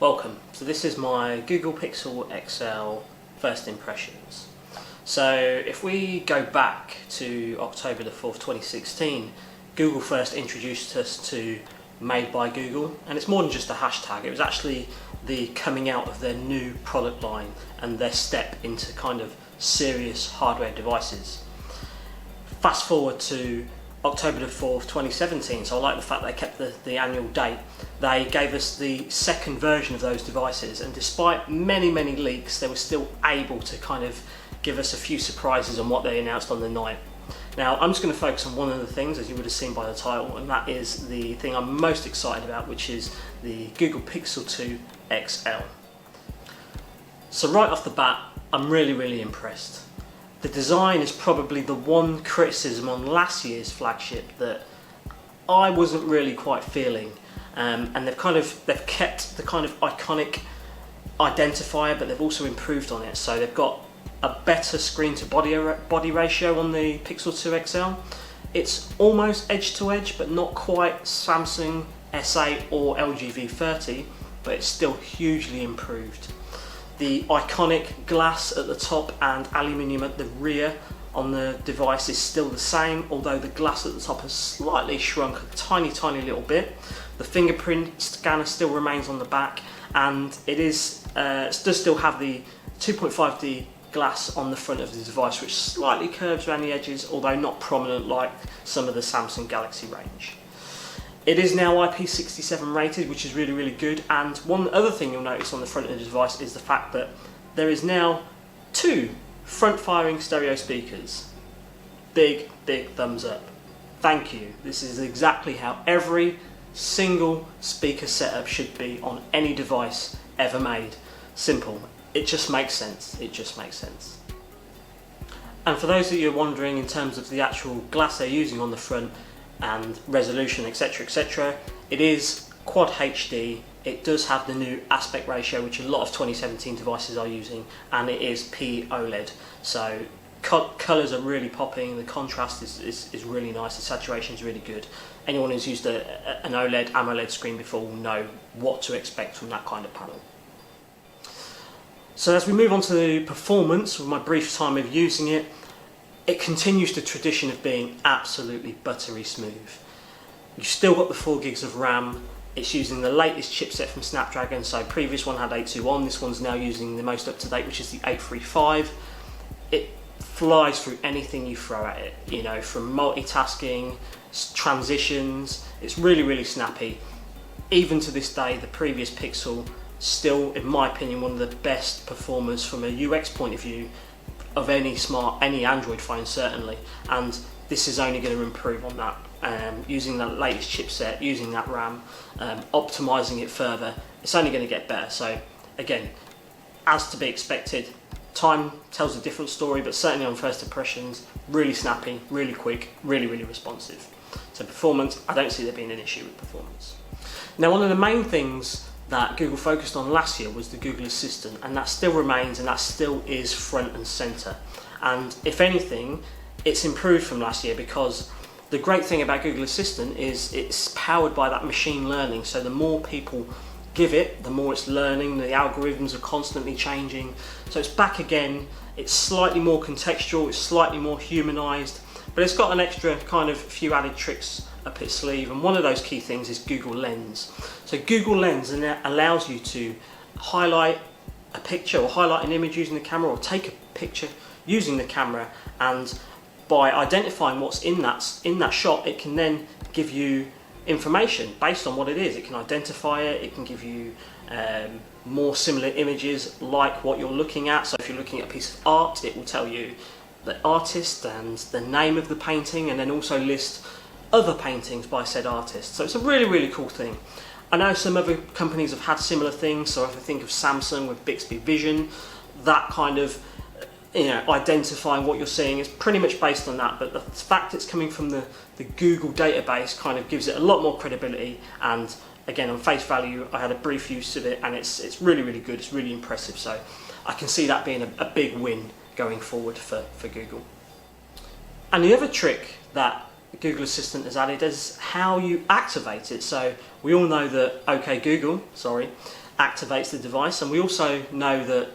Welcome. So this is my Google Pixel XL first impressions. So if we go back to October the 4th, 2016, Google first introduced us to Made by Google, and it's more than just a hashtag. It was actually the coming out of their new product line and their step into kind of serious hardware devices. Fast forward to October the 4th, 2017, so I like the fact they kept the annual date. They gave us the second version of those devices, and despite many leaks, they were still able to kind of give us a few surprises on what they announced on the night. Now, I'm just going to focus on one of the things, as you would have seen by the title, and that is the thing I'm most excited about, which is the Google Pixel 2 XL. So right off the bat, I'm really impressed. The design is probably the one criticism on last year's flagship that I wasn't really quite feeling, and they've kept the kind of iconic identifier, but they've also improved on it. So they've got a better screen to body ratio on the Pixel 2 XL. It's almost edge to edge, but not quite Samsung S8 or LG V30, but it's still hugely improved. The iconic glass at the top and aluminium at the rear on the device is still the same, although the glass at the top has slightly shrunk a tiny little bit. The fingerprint scanner still remains on the back, and it does still have the 2.5D glass on the front of the device, which slightly curves around the edges, although not prominent like some of the Samsung Galaxy range. It is now IP67 rated, which is really good, and one other thing you'll notice on the front of the device is the fact that there is now two front-firing stereo speakers. Big thumbs up. Thank you. This is exactly how every single speaker setup should be on any device ever made. Simple. It just makes sense. It just makes sense. And for those of you wondering in terms of the actual glass they're using on the front and resolution, etc, it is Quad HD. It does have the new aspect ratio, which a lot of 2017 devices are using, and it is POLED. So colours are really popping, the contrast is really nice, the saturation is really good. Anyone who's used an OLED, AMOLED screen before will know what to expect from that kind of panel. So as we move on to the performance, with my brief time of using it, it continues the tradition of being absolutely buttery smooth. You've still got the 4 gigs of RAM. It's using the latest chipset from Snapdragon, so previous one had 821, this one's now using the most up-to-date, which is the 835. It flies through anything you throw at it, you know, from multitasking, transitions. It's really snappy. Even to this day, the previous Pixel, still, in my opinion, one of the best performers from a UX point of view of any Android phone, certainly, and this is only going to improve on that. Using the latest chipset, using that RAM, optimizing it further, it's only going to get better. So again, as to be expected, time tells a different story, but certainly on first impressions, really snappy, really quick, really responsive. So performance, I don't see there being an issue with performance. Now, one of the main things that Google focused on last year was the Google Assistant, and that still remains, and that still is front and center. And if anything, it's improved from last year, because the great thing about Google Assistant is it's powered by that machine learning. So the more people give it, the more it's learning, the algorithms are constantly changing. So it's back again, it's slightly more contextual, it's slightly more humanized, but it's got an extra kind of few added tricks up its sleeve, and one of those key things is Google Lens. So Google Lens allows you to highlight a picture or highlight an image using the camera, or take a picture using the camera, and by identifying what's in that shot, it can then give you information based on what it is. It can identify it, it can give you more similar images like what you're looking at. So if you're looking at a piece of art, it will tell you the artist and the name of the painting, and then also list other paintings by said artist. So it's a really cool thing. I know some other companies have had similar things, so if I think of Samsung with Bixby Vision, that kind of, you know, identifying what you're seeing is pretty much based on that, but the fact it's coming from the Google database kind of gives it a lot more credibility. And again, on face value, I had a brief use of it, and it's really good, it's really impressive. So I can see that being a big win going forward for Google. And the other trick that Google Assistant has added is how you activate it. So we all know that OK Google, activates the device, and we also know that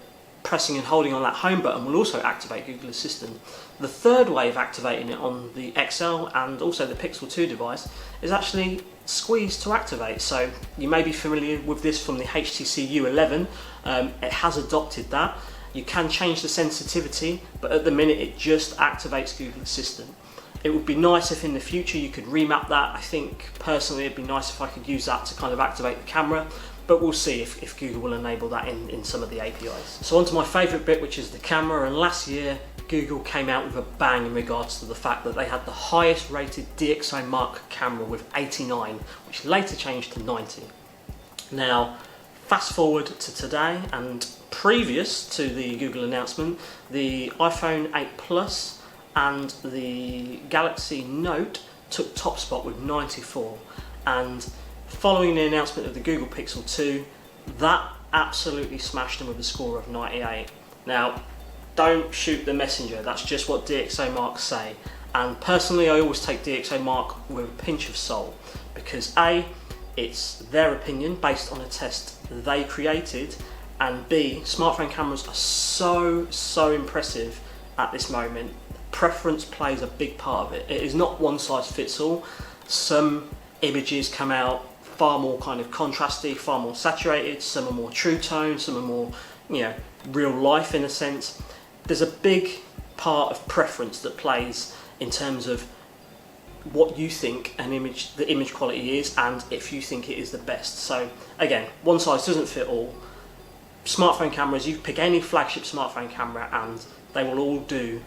pressing and holding on that home button will also activate Google Assistant. The third way of activating it on the XL and also the Pixel 2 device is actually squeeze to activate. So you may be familiar with this from the HTC U11. It has adopted that. You can change the sensitivity, but at the minute it just activates Google Assistant. It would be nice if in the future you could remap that. I think personally it'd be nice if I could use that to kind of activate the camera, but we'll see if Google will enable that in some of the APIs. So on to my favourite bit, which is the camera, and last year Google came out with a bang in regards to the fact that they had the highest rated DxOMark camera with 89, which later changed to 90. Now, fast forward to today, and previous to the Google announcement, the iPhone 8 Plus and the Galaxy Note took top spot with 94, and following the announcement of the Google Pixel 2, that absolutely smashed them with a score of 98. Now, don't shoot the messenger, that's just what DxOMark say, and personally I always take DxOMark with a pinch of salt, because A, it's their opinion based on a test they created, and B, smartphone cameras are so impressive at this moment. Preference plays a big part of it. It is not one size fits all. Some images come out far more kind of contrasty, far more saturated, some are more true tone, some are more, real life in a sense. There's a big part of preference that plays in terms of what you think the image quality is, and if you think it is the best. So again, one size doesn't fit all. Smartphone cameras, you pick any flagship smartphone camera and they will all do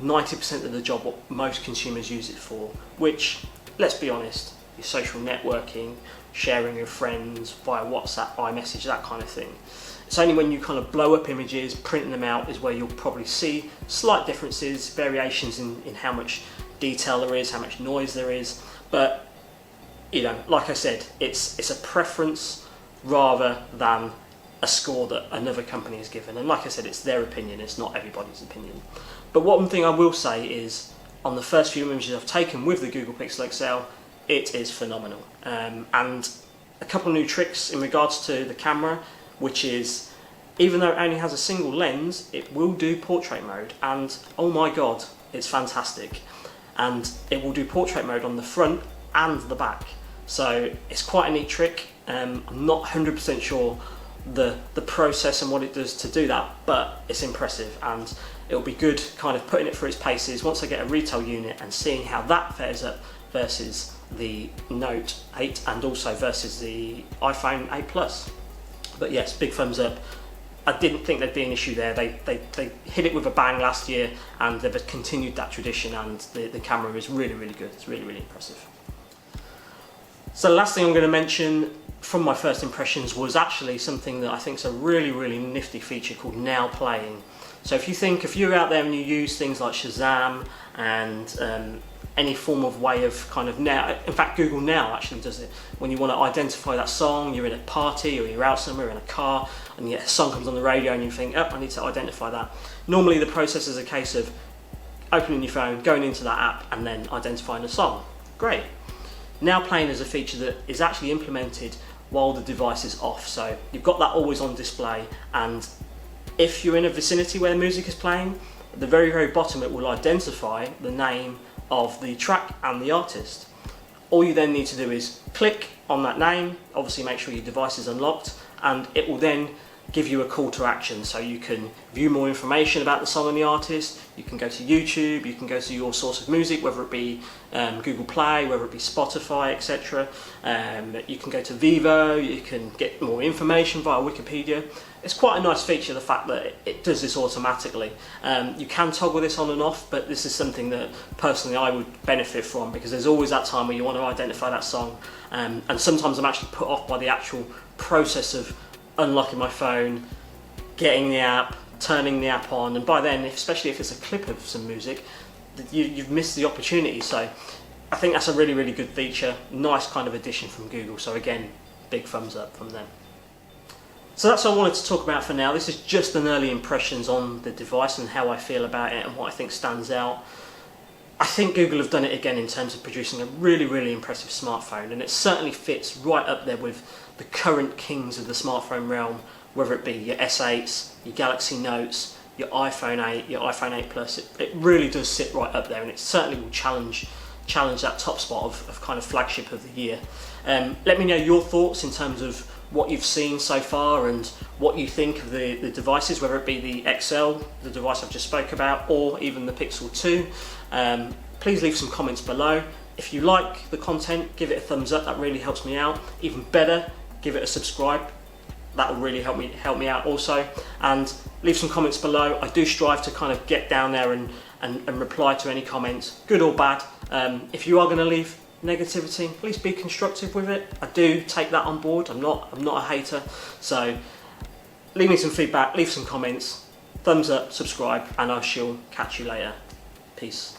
90% of the job what most consumers use it for, which, let's be honest, is social networking, sharing with friends via WhatsApp, iMessage, that kind of thing. It's only when you kind of blow up images, printing them out, is where you'll probably see slight differences, variations in how much detail there is, how much noise there is. But, like I said, it's a preference rather than a score that another company has given. And like I said, it's their opinion, it's not everybody's opinion. But one thing I will say is, on the first few images I've taken with the Google Pixel XL, it is phenomenal. And a couple of new tricks in regards to the camera, which is, even though it only has a single lens, it will do portrait mode, and oh my god, it's fantastic. And it will do portrait mode on the front and the back. So it's quite a neat trick. I'm not 100% sure the process and what it does to do that, but it's impressive, and it'll be good kind of putting it through its paces once I get a retail unit and seeing how that fares up versus the Note 8 and also versus the iPhone 8 Plus. But yes, big thumbs up. I didn't think there'd be an issue there. They hit it with a bang last year, and they've continued that tradition, and the camera is really good. It's really impressive. So the last thing I'm going to mention from my first impressions was actually something that I think is a really nifty feature called Now Playing. So if you're out there and you use things like Shazam and any form of way of kind of now, in fact Google Now actually does it, when you want to identify that song, you're in a party or you're out somewhere in a car and a song comes on the radio and you think, oh, I need to identify that. Normally the process is a case of opening your phone, going into that app and then identifying the song. Great. Now Playing is a feature that is actually implemented while the device is off, so you've got that always on display, and if you're in a vicinity where the music is playing, at the very bottom it will identify the name of the track and the artist. All you then need to do is click on that name, obviously make sure your device is unlocked, and it will then give you a call to action, so you can view more information about the song and the artist. You can go to YouTube, you can go to your source of music, whether it be Google Play, whether it be Spotify, etc. You can go to Vivo, you can get more information via Wikipedia. It's quite a nice feature, the fact that it does this automatically. You can toggle this on and off, but this is something that personally I would benefit from, because there's always that time where you want to identify that song, and sometimes I'm actually put off by the actual process of unlocking my phone, getting the app, turning the app on, and by then, especially if it's a clip of some music, you've missed the opportunity. So I think that's a really good feature, nice kind of addition from Google. So again, big thumbs up from them. So that's all I wanted to talk about for now. This is just an early impressions on the device and how I feel about it and what I think stands out. I think Google have done it again in terms of producing a really, really impressive smartphone, and it certainly fits right up there with the current kings of the smartphone realm, whether it be your S8s, your Galaxy Notes, your iPhone 8, your iPhone 8 Plus. It really does sit right up there, and it certainly will challenge that top spot of kind of flagship of the year. Let me know your thoughts in terms of what you've seen so far and what you think of the devices, whether it be the XL, the device I've just spoke about, or even the Pixel 2. Please leave some comments below. If you like the content, give it a thumbs up, that really helps me out. Even better, give it a subscribe. That will really help me out also. And leave some comments below. I do strive to kind of get down there and reply to any comments, good or bad. If you are going to leave negativity, please be constructive with it. I do take that on board. I'm not a hater. So leave me some feedback, leave some comments, thumbs up, subscribe, and I shall catch you later. Peace.